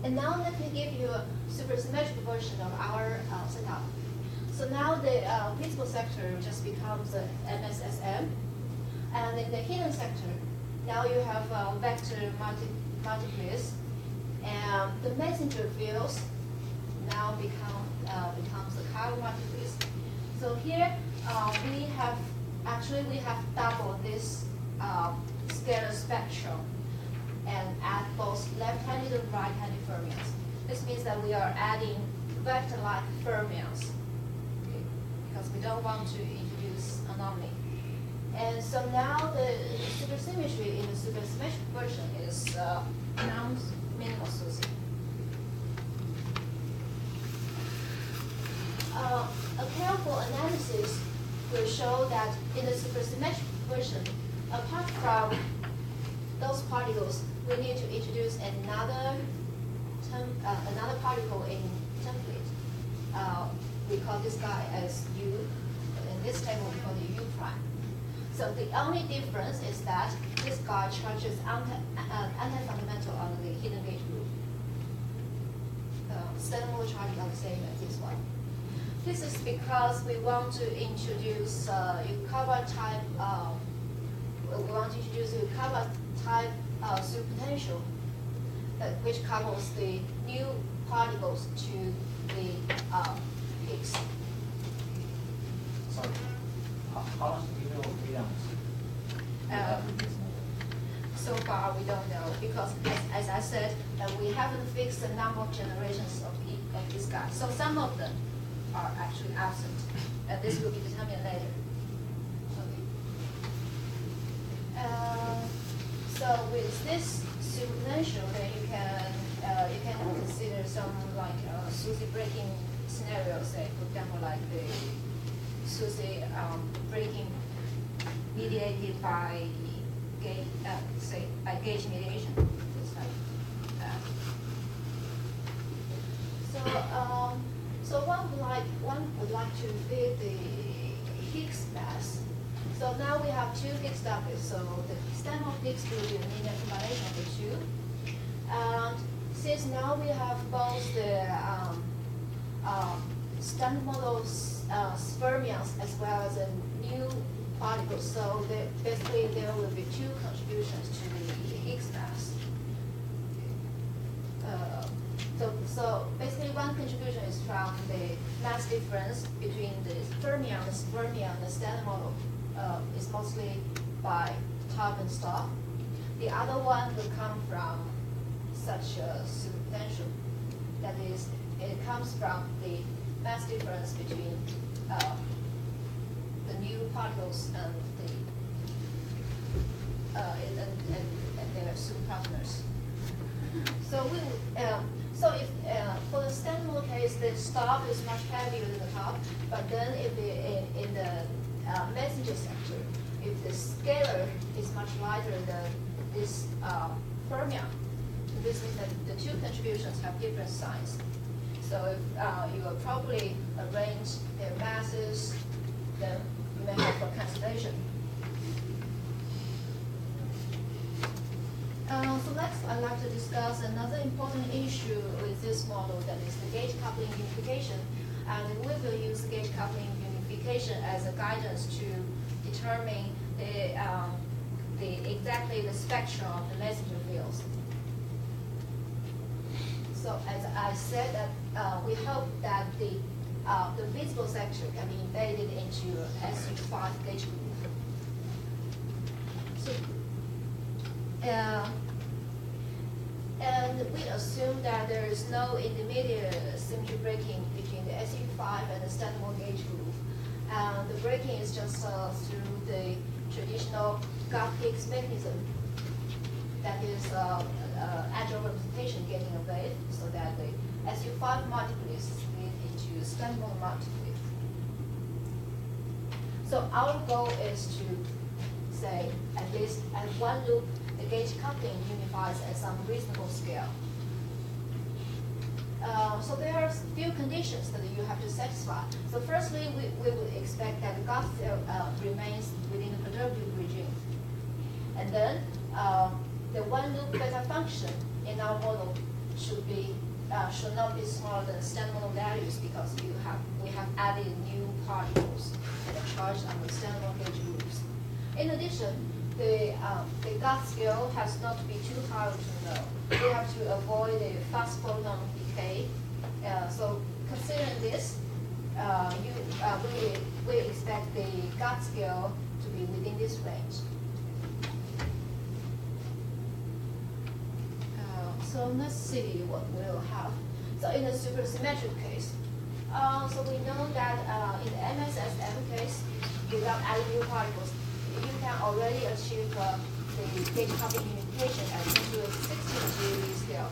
And now let me give you a supersymmetric version of our setup. So now the visible sector just becomes a MSSM. And in the hidden sector, now you have vector multiplies. And the messenger fields now becomes the chiral multiplies. So here we have double this scalar spectrum and add both left-handed and right-handed fermions. This means that we are adding vector-like fermions, okay, because we don't want to introduce anomaly. And so now the supersymmetry in the supersymmetric version is non-minimal SUSY. A careful analysis will show that in the supersymmetric version, apart from those particles, we need to introduce another particle in template. We call this guy as U. In this table, we call it U prime. So the only difference is that this guy charges anti-fundamental on the hidden gauge group. Standard charge are the same as this one. This is because we want to introduce Yukawa type. We want to introduce Yukawa type superpotential, which couples the new particles to the Higgs. Sorry. How much do you know freedoms? So far, we don't know because, as I said, we haven't fixed the number of generations of this guy. So some of them are actually absent, and this will be determined later. Okay. So with this superpotential, then you can consider some like SUSY breaking scenarios. Say, for example, like the SUSY breaking mediated by gauge, by gauge mediation. This type. So one would like to fit the Higgs mass. So now we have two Higgs doublets. So the stem of Higgs will be a linear combination of the two. And since now we have both the standard model fermions as well as a new particles, so basically there will be two contributions to the Higgs mass. So basically one contribution is from the mass difference between the fermion and the standard model. Is mostly by top and stop. The other one will come from such a superpotential. That is, it comes from the mass difference between the new particles and their superpartners. So if for the standard model case, the stop is much heavier than the top, but then if in the messenger sector, if the scalar is much lighter than this fermion, this means that the two contributions have different signs. So if you will properly arrange their masses, then you may have a cancellation. So next, I'd like to discuss another important issue with this model, that is the gauge coupling unification. And we will use gauge coupling unification as a guidance to determine exactly the spectrum of the messenger fields. So as I said, that we hope that the visible sector can be embedded into SU5 gauge group. So, and we assume that there is no intermediate symmetry breaking between the SU5 and the standard model gauge group. And the breaking is just through the traditional Higgs mechanism. That is agile representation getting a wave so that the SU5 multiply is split into standard model multiply. So our goal is to say at least at one loop the gauge coupling unifies at some reasonable scale. So there are a few conditions that you have to satisfy. So firstly, we would expect that the Gauss remains within the conservative regime. And then the one loop beta function in our model should not be smaller than standalone values because we have added new particles that are charged on the standalone gauge groups. In addition, the Gauss scale has not to be too hard to know. We have to avoid a fast photon decay. So considering this, we expect the Gauss scale to be within this range. So let's see what we'll have. So in the supersymmetric case, so we know that in the MSSM case, without adding new particles, you can already achieve the gauge coupling unification at into a 16 GeV scale.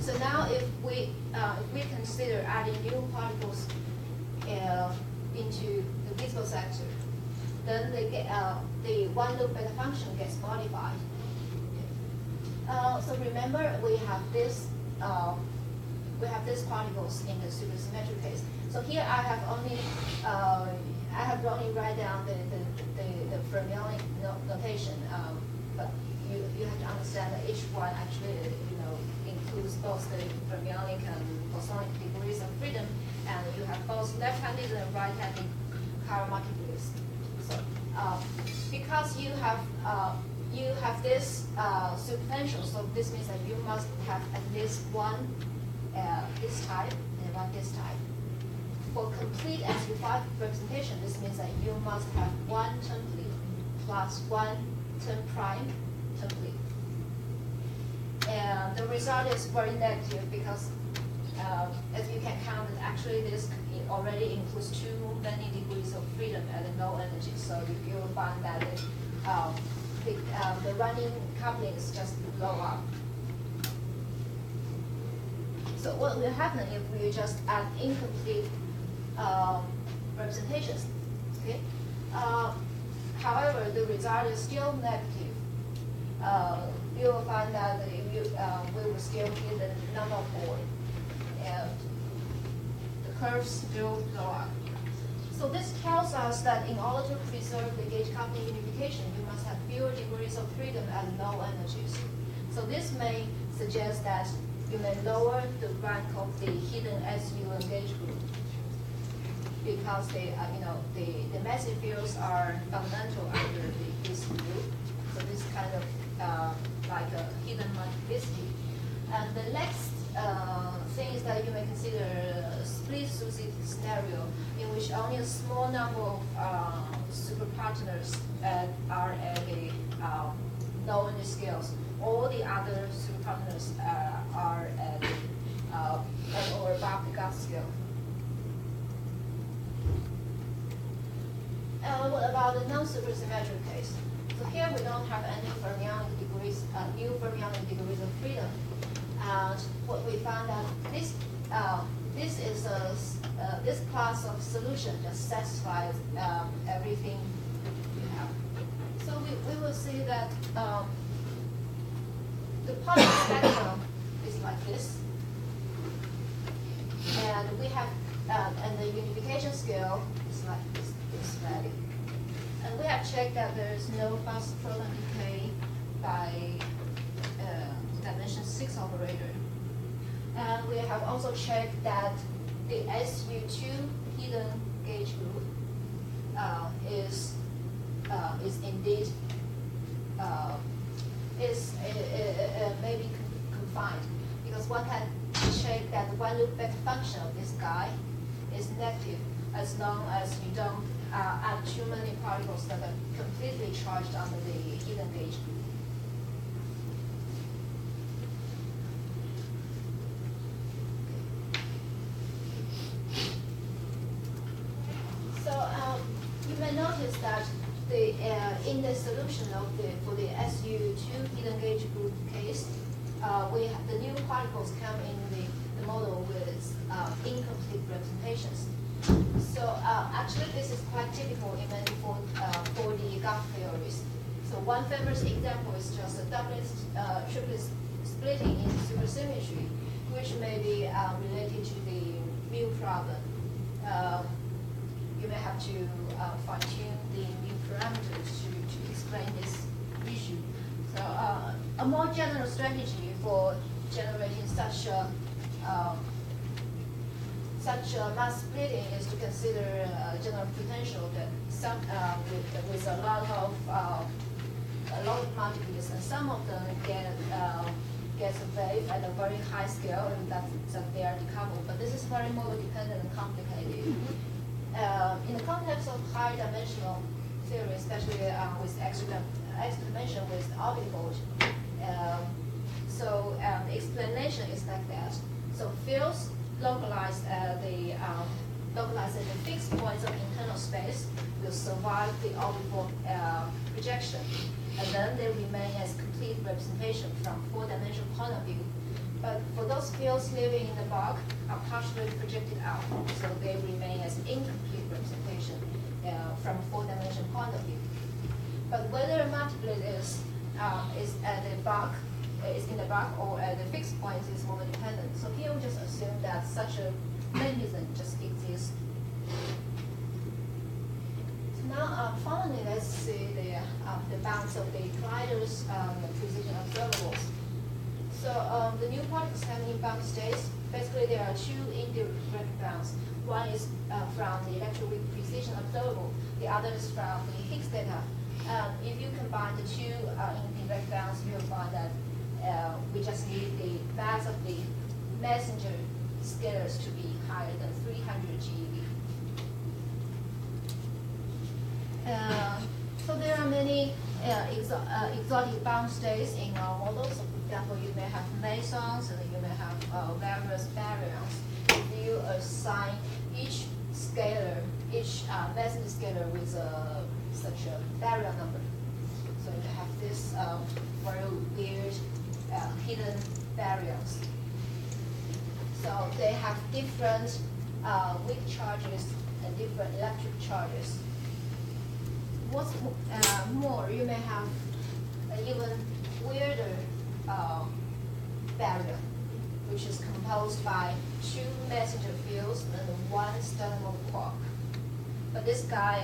So now if we consider adding new particles into the visible sector, then the one loop beta function gets modified. So remember we have these particles in the supersymmetric case. So here I have only write down the fermionic notation, but you have to understand that each one actually includes both the fermionic and bosonic degrees of freedom, and you have both left-handed and right-handed chiromatic degrees. So because you have this superpotential, so this means that you must have at least one this type and one this type. For complete SU5 representation, this means that you must have one template plus one term prime template. And the result is very negative because as you can count, actually this already includes too many degrees of freedom at low energy. So you will find that the running coupling is just blow up. So what will happen if we just add incomplete representations? Okay. However, the result is still negative. You will find that we will still get the number 4, and the curves still blow up. So this tells us that in order to preserve the gauge coupling unification, you must have fewer degrees of freedom at low energies. So this may suggest that you may lower the rank of the hidden SU and gauge group because the massive fields are fundamental under this group. So this kind of like a hidden multiplicity. And the next thing is that you may consider a split SUSY scenario in which only a small number of superpartners are at the low energy scales. All the other superpartners are at or above the Gauss scale. What about the non-supersymmetric case? So here we don't have any fermionic degrees, new fermionic degrees of freedom. And what we found out this class of solution just satisfies everything you have. So we will see that the particle spectrum is like this, and we have and the unification scale is like this value. And we have checked that there is no fast proton decay by dimension 6 operator. And we have also checked that the SU2 hidden gauge group is indeed maybe confined, because one can check that the one loop back function of this guy is negative as long as you don't add too many particles that are completely charged under the hidden gauge group. So you may notice that in the solution for the SU2 hidden gauge group case, the new particles come in the model with incomplete representations. So actually, this is quite typical even for the Gauss theories. So one famous example is just a triplet splitting in supersymmetry, which may be related to the mu problem. You may have to fine-tune the mu parameters to explain this issue. So more general strategy for generating such a mass splitting is to consider general potential that some with a lot of multiplies, and some of them gets a wave at a very high scale, and that they are decoupled. But this is very model dependent and complicated. In the context of high dimensional theory, especially with extra dimension with orbital, the explanation is like that. So fields localized at the fixed points of internal space will survive the orbital projection, and then they remain as complete representation from four-dimensional point of view. But for those fields living in the bulk are partially projected out, so they remain as incomplete representation from four-dimensional point of view. But whether a multiplet is at the bulk, is in the bulk or at the fixed points is moment dependent. So here we just assume that such a mechanism just exists. So now finally let's see the bounds of the Collider's precision observables. So the new particles having bound states, basically there are two indirect bounds. One is from the electroweak precision observable, the other is from the Higgs data. If you combine the two indirect bounds, you'll find that we just need the mass of the messenger scalars to be higher than 300 GeV. So there are many exotic bound states in our model. So for example, you may have mesons and you may have various baryons. If you assign each scalar, each messenger scalar with such a baryon number, so you have this very weird hidden baryons. So they have different weak charges and different electric charges. What's more, you may have an even weirder baryon, which is composed by two messenger fields and one standard quark. But this guy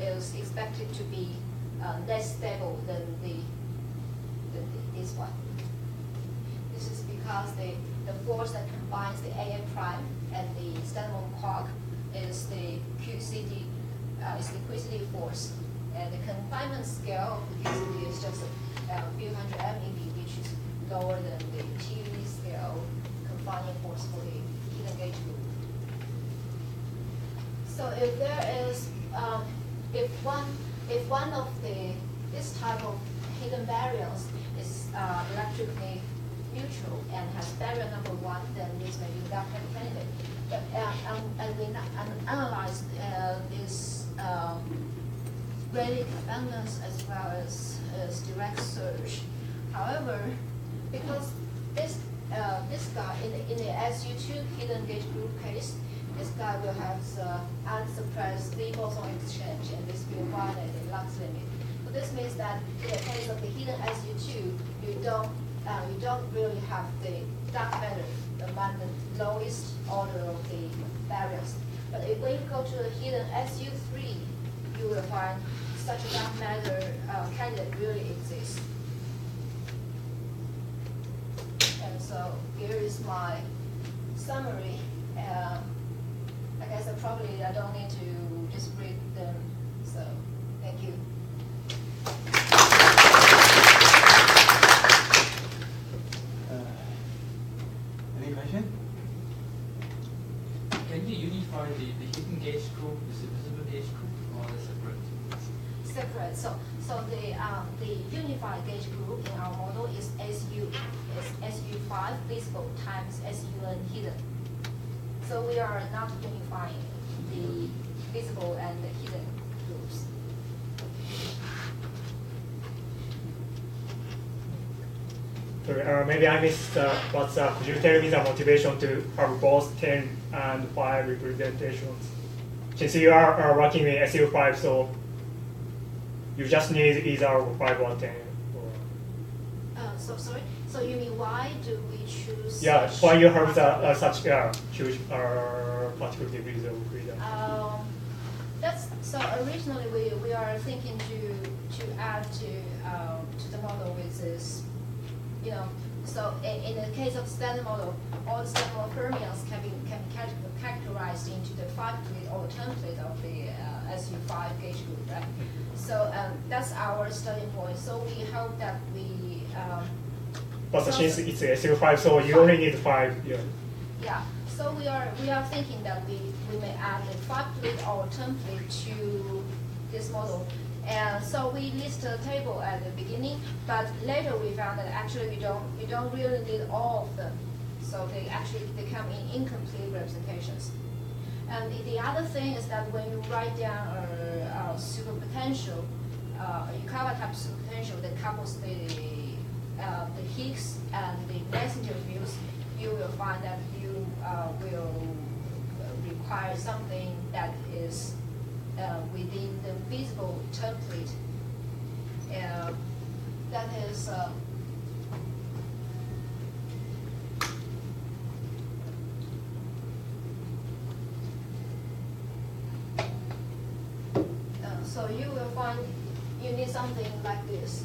is expected to be less stable than this one. This is because the force that combines the AA prime and the standard quark is the QCD, is the quicksilver force. And the confinement scale of the QCD is just a few hundred MeV, which is lower than the TeV scale confining force for the hidden gauge group. So if there is, if one of this type of hidden baryons is electrically neutral and has baryon number 1, then this may be the dark matter candidate. But and we analyzed this radial abundance as well as direct surge. However, because this guy in the SU2 hidden gauge group case, this guy will have the unsuppressed Lie boson exchange, and this will violate the Lux limit. So this means that in the case of the hidden SU2, you don't really have the dark matter among the lowest order of the baryons. But if we go to the hidden SU3, you will find such a dark matter candidate really exists. And so here is my summary. I guess I don't need to just read them. So thank you. Any question? Can you unify the hidden gauge group with the visible gauge group, or are they separate? Separate. So the unified gauge group in our model is SU5 visible times SUN hidden. So we are not unifying the visible and the hidden groups. So maybe I missed could you tell me the motivation to have both 10 and 5 representations? Since you are working with SU5, so you just need either 5 or 10. So sorry. So you mean why do we choose? Yeah, why you have such huge particle degrees of freedom? So originally we are thinking to add to the model with this So in the case of standard model, all the standard model fermions can be characterized into the 5-plate or 10-plate of the SU5 gauge group, right? So that's our starting point. So we hope that we. But since it's a SU5, so you only need 5. Yeah. Yeah. So we are thinking that we may add a 5-plate or 10-plate to this model. And so we list a table at the beginning, but later we found that actually we don't really need all of them. So they come in incomplete representations. And the other thing is that when you write down a superpotential, a Yukawa type superpotential that couples the Higgs and the messenger fields, you will find that you will require something that is within the visible template. That is so you will find you need something like this.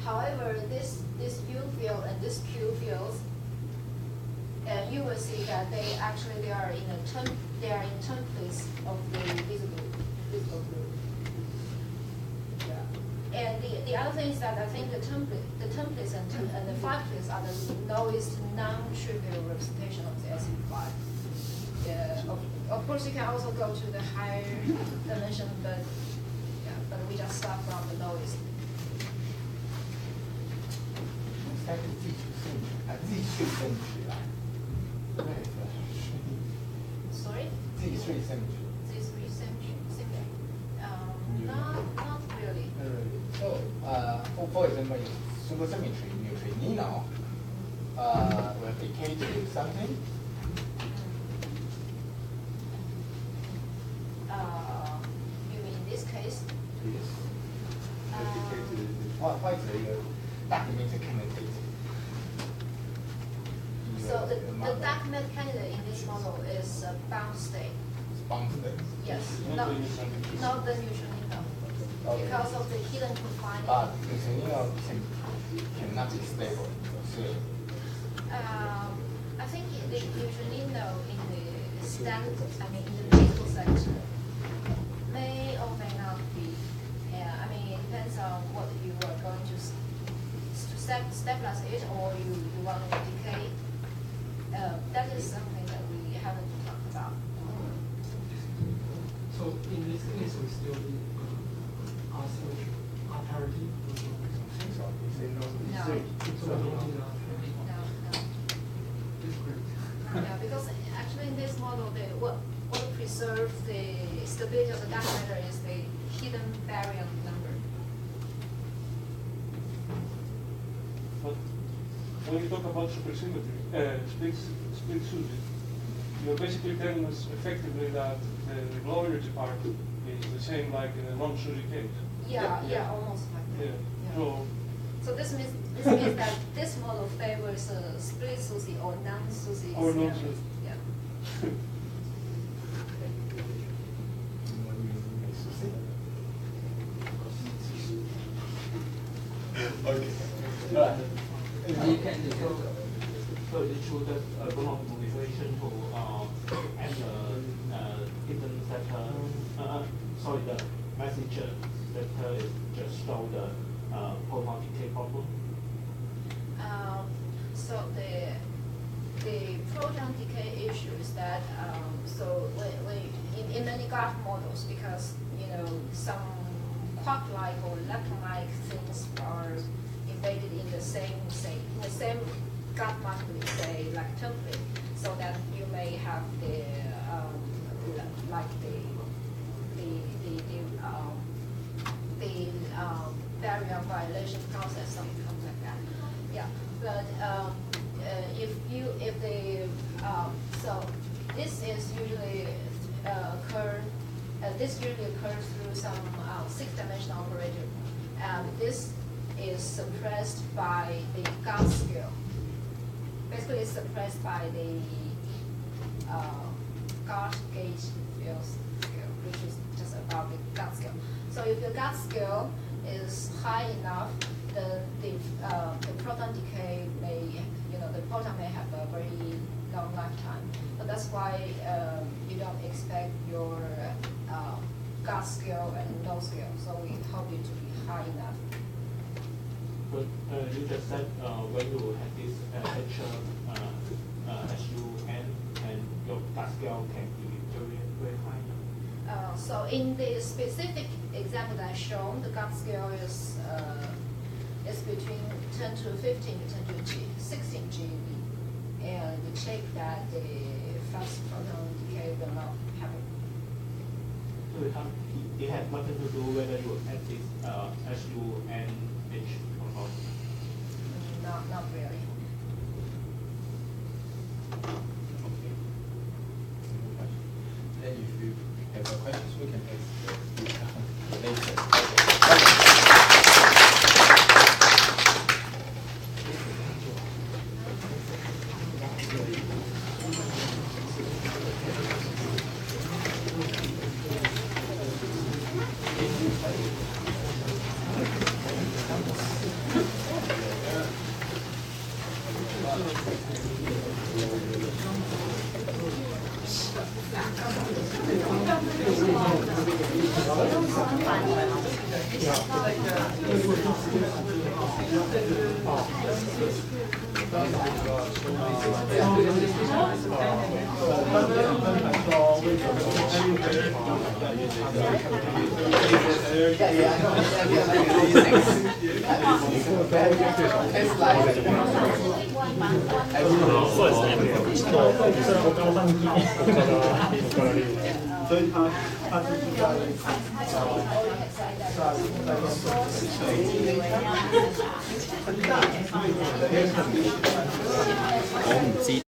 However, this U field and this Q fields, you will see that they are in templates of the visible group. Yeah. And the other thing is that I think the templates and the 5-plates are the lowest non-trivial representation of the SU5. Yeah. Of course, you can also go to the higher dimension, but we just start from the lowest. Z3 symmetry. Sorry? Z3 symmetry. Z3 symmetry. Not really. So, for example, in supersymmetry neutrino will decay to something. You mean in this case? Yes. What is the dark matter candidate? So the dark matter candidate in this model is a bound state. Bound state. Yes, not the neutrino. Okay. Because of the hidden confining. But neutrino cannot be stable. So, I think the neutrino in the in the visible sector may or may not be. It depends on what you are going to stabilize it, or you want to decay. That is something that we haven't talked about. So in this case, we still need parity. No. No. It's great. Yeah, because actually in this model, what preserves the stability of the dark matter is the hidden baryon number. But when you talk about supersymmetry, split SUSY, you're basically telling us effectively that the low energy part is the same like in a non-SUSY case. Yeah, almost like that. Yeah. So this means that this model favors split SUSY or non-SUSY. Or non-SUSY. Yeah. Okay. You can so it should go on motivation to add the hidden sector. Sorry, the message sector is just show the proton decay problem. So the proton decay issue is that so when in many graph models, because some quark-like or electron-like things are embedded in the same graph matrix, say like template, so that you may have the baryon violation process, something like that. Yeah, but so this is usually this usually occurs through some 6-dimensional operator, and this is suppressed by the Gauss scale. Basically, it's suppressed by the Gauss gauge field scale, which is just about the Gauss scale. So if the Gauss scale is high enough, the proton decay may, the proton may have a very long lifetime. But that's why you don't expect your gas scale and node scale. So we hope it to be high enough. But you just said when you have this SUN and your gas scale can be very, very high. So in the specific example that I shown, the gas scale is between 10 to 15 to 10 to 16 GeV. And we check that the fast proton decay will not happen. So it has nothing to do whether you have this SUNH or not. Not really. Okay. Then if you have a questions, we can ask later.